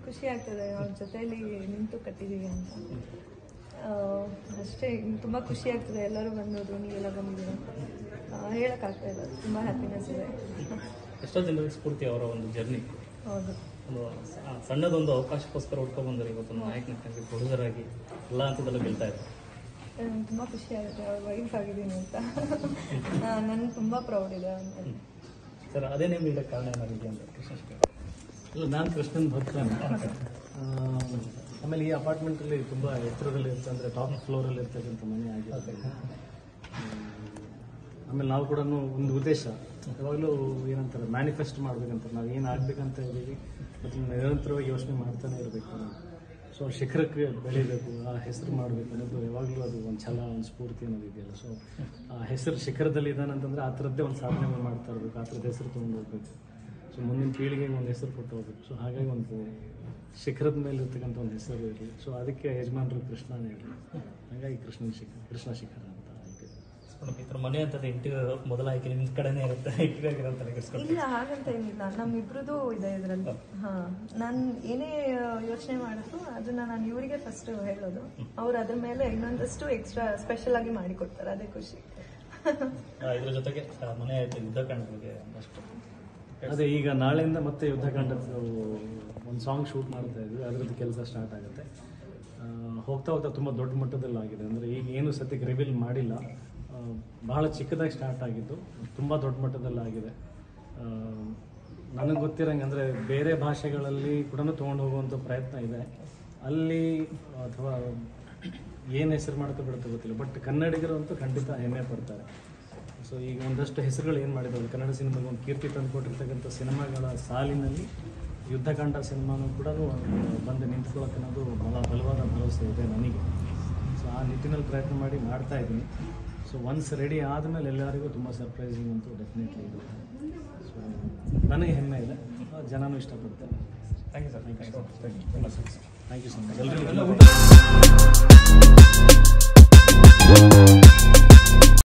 ಖುಷಿ ಆಗ್ತದೆ ಅವ್ರ ಜೊತೆಯಲ್ಲಿ ನಿಂತು ಕಟ್ಟಿದ್ದೀವಿ ಅಂತ. ಅಷ್ಟೇ, ತುಂಬ ಖುಷಿ ಆಗ್ತದೆ. ಎಲ್ಲರೂ ಬಂದೋದು, ನೀವೆಲ್ಲ ಬಂದಿದ್ದೀರ, ಹೇಳೋಕ್ಕಾಗ್ತಾ ಇಲ್ಲ. ತುಂಬ ಹ್ಯಾಪಿನೆಸ್ ಇದೆ. ಎಷ್ಟೋ ಜನರಿಗೆ ಸ್ಫೂರ್ತಿ ಅವರ ಒಂದು ಜರ್ನಿ. ಹೌದು, ಒಂದು ಸಣ್ಣದೊಂದು ಅವಕಾಶಕ್ಕೋಸ್ಕರ ಹುಡ್ಕೊಂಡ್ಬಂದರೆ ಇವತ್ತು ನಾಯಕ ನಟನಾಗಿ ಪ್ರೊಡ್ಯೂಸರಾಗಿ ಎಲ್ಲ ಹಂತದಲ್ಲೂ ಗೆಲ್ತಾ ಇದ್ದಾರೆ. ತುಂಬ ಖುಷಿ ಆಗುತ್ತೆ ಅವ್ರ ವೈಫ್ ಆಗಿದ್ದೀನಿ ಅಂತ. ನನಗೆ ತುಂಬ ಪ್ರೌಡ್ ಇದೆ ಅಂತ. ಸರ್, ಅದೇ ನೇಮ್ ಇಡೋಕ್ಕೆ ಕಾರಣ ಏನಾಗಿದೆ ಅಂತ? ಕೃಷ್ಣ ಶಿಖರ್. ಇಲ್ಲ, ನಾನು ಕೃಷ್ಣನ್ ಭಕ್ತ. ಆಮೇಲೆ ಈ ಅಪಾರ್ಟ್ಮೆಂಟಲ್ಲಿ ತುಂಬ ಎತ್ತರದಲ್ಲಿ ಇರ್ತದೆ, ಅಂದರೆ ಟಾಪ್ ಫ್ಲೋರಲ್ಲಿ ಇರ್ತಕ್ಕಂಥ ಮನೆ ಆಗಿದೆ. ಆಮೇಲೆ ನಾವು ಕೂಡ ಒಂದು ಉದ್ದೇಶ ಯಾವಾಗಲೂ ಏನಂತಾರೆ ಮ್ಯಾನಿಫೆಸ್ಟ್ ಮಾಡಬೇಕಂತ, ನಾವು ಏನು ಆಗಬೇಕಂತ ಇದ್ದೀವಿ ಮತ್ತು ನಿರಂತರವಾಗಿ ಯೋಚನೆ ಮಾಡ್ತಾನೆ ಇರಬೇಕು. ಸೊ ಶಿಖರಕ್ಕೆ ಬೆಳಿಬೇಕು, ಆ ಹೆಸರು ಮಾಡಬೇಕು ಅನ್ನೋದು ಯಾವಾಗಲೂ ಅದು ಒಂದು ಛಲ, ಒಂದು ಸ್ಫೂರ್ತಿ ಅನ್ನೋದು ಇದೆಯಲ್ಲ. ಸೊ ಆ ಹೆಸರು ಶಿಖರದಲ್ಲಿ ಇದ್ದಾನಂತಂದರೆ ಆ ಥರದ್ದೇ ಒಂದು ಸಾಧನೆಗಳು ಮಾಡ್ತಾ ಇರಬೇಕು, ಆ ಥರದ ಹೆಸರು ತೊಗೊಂಡು ಹೋಗ್ಬೇಕು. ಸೊ ಮುಂದಿನ ಪೀಳಿಗೆಗೆ ಒಂದು ಹೆಸರು ಕೊಟ್ಟು ಹೋಗ್ಬೇಕು. ಸೊ ಹಾಗಾಗಿ ಒಂದು ಶಿಖರದ ಮೇಲೆ ಇರ್ತಕ್ಕಂಥ ಒಂದು ಹೆಸರು ಇರಲಿ. ಸೊ ಅದಕ್ಕೆ ಯಜಮಾನರು ಕೃಷ್ಣನೇ ಇರಲಿ, ಹಾಗಾಗಿ ಕೃಷ್ಣ ಶಿಖರ ಅಂತ. ಈ ಥರ ಮನೆ ಅಂತದ್ದು ಇಂಟೀರಿಯರ್ ಮೊದಲ ಆಯ್ಕೆ ನಿಮ್ಮ ಕಡೆನೇ ಇರುತ್ತೆ, ಇಂಟೀರಿಯರ್ ಇರೋಂಥ ಇಲ್ಲ ಹಾಗಂತ ಏನಿಲ್ಲ, ನಮ್ಮಿಬ್ರದ್ದು ಇದೆ ಇದರಲ್ಲಿ. ಹಾಂ, ನಾನು ಏನೇ ಯೋಚನೆ ಮಾಡಿದ್ರು ಅದನ್ನು ನಾನು ಇವರಿಗೆ ಫಸ್ಟ್ ಹೇಳೋದು, ಅವ್ರು ಅದ್ರ ಮೇಲೆ ಇನ್ನೊಂದಷ್ಟು ಎಕ್ಸ್ಟ್ರಾ ಸ್ಪೆಷಲ್ ಆಗಿ ಮಾಡಿಕೊಡ್ತಾರೆ, ಅದೇ ಖುಷಿ. ಇದ್ರ ಜೊತೆಗೆ ಮನೆ ಆಯಿತು, ಯುದ್ಧಕಾಂಡ ಬಗ್ಗೆ ಅಷ್ಟು ಅದೇ ಈಗ ನಾಳೆಯಿಂದ ಮತ್ತೆ ಯುದ್ಧಕಾಂಡದ ಒಂದು ಸಾಂಗ್ ಶೂಟ್ ಮಾಡ್ತಾ ಇದ್ವಿ, ಅದರದ್ದು ಕೆಲಸ ಸ್ಟಾರ್ಟ್ ಆಗುತ್ತೆ. ಹೋಗ್ತಾ ಹೋಗ್ತಾ ತುಂಬ ದೊಡ್ಡ ಮಟ್ಟದಲ್ಲಿ ಆಗಿದೆ. ಅಂದರೆ ಈಗ ಏನು ಸದ್ಯಕ್ಕೆ ರಿವೀಲ್ ಮಾಡಿಲ್ಲ, ಬಹಳ ಚಿಕ್ಕದಾಗಿ ಸ್ಟಾರ್ಟ್ ಆಗಿದ್ದು ತುಂಬ ದೊಡ್ಡ ಮಟ್ಟದಲ್ಲಿ ಆಗಿದೆ. ನನಗೆ ಗೊತ್ತಿರೋಂಗೆ ಅಂದರೆ ಬೇರೆ ಭಾಷೆಗಳಲ್ಲಿ ಕೂಡ ತೊಗೊಂಡು ಹೋಗುವಂಥ ಪ್ರಯತ್ನ ಇದೆ ಅಲ್ಲಿ, ಅಥವಾ ಏನು ಹೆಸರು ಮಾಡ್ತಾ ಬಿಡುತ್ತೆ ಗೊತ್ತಿಲ್ಲ. ಬಟ್ ಕನ್ನಡಿಗರು ಅಂತೂ ಖಂಡಿತ ಹೆಮ್ಮೆ ಪಡ್ತಾರೆ. ಸೊ ಈಗ ಒಂದಷ್ಟು ಹೆಸರುಗಳು ಏನು ಮಾಡಿದವರು ಕನ್ನಡ ಸಿನಿಮಾಗೆ ಒಂದು ಕೀರ್ತಿ ತಂದುಕೊಟ್ಟಿರ್ತಕ್ಕಂಥ ಸಿನಿಮಾಗಳ ಸಾಲಿನಲ್ಲಿ ಯುದ್ಧಕಾಂಡ ಸಿನಿಮಾನೂ ಕೂಡ ಬಂದು ನಿಂತ್ಕೊಳ್ಳೋಕೆ ಅನ್ನೋದು ಬಲವಾದ ಭರವಸೆ ಇದೆ ನನಗೆ. ಸೊ ಆ ನಿಟ್ಟಿನಲ್ಲಿ ಪ್ರಯತ್ನ ಮಾಡ್ತಾ ಇದ್ದೀನಿ. ಸೊ ಒನ್ಸ್ ರೆಡಿ ಆದಮೇಲೆ ಎಲ್ಲರಿಗೂ ತುಂಬ ಸರ್ಪ್ರೈಸಿಂಗ್ ಅಂತೂ ಡೆಫಿನೆಟ್ಲಿ ಇದೆ. ಸೊ ನನಗೆ ಹೆಮ್ಮೆ ಇದೆ, ಜನನೂ ಇಷ್ಟಪಡ್ತಾರೆ. Thank you sir. Thank you so much. ಎಲ್ಲರಿಗೂ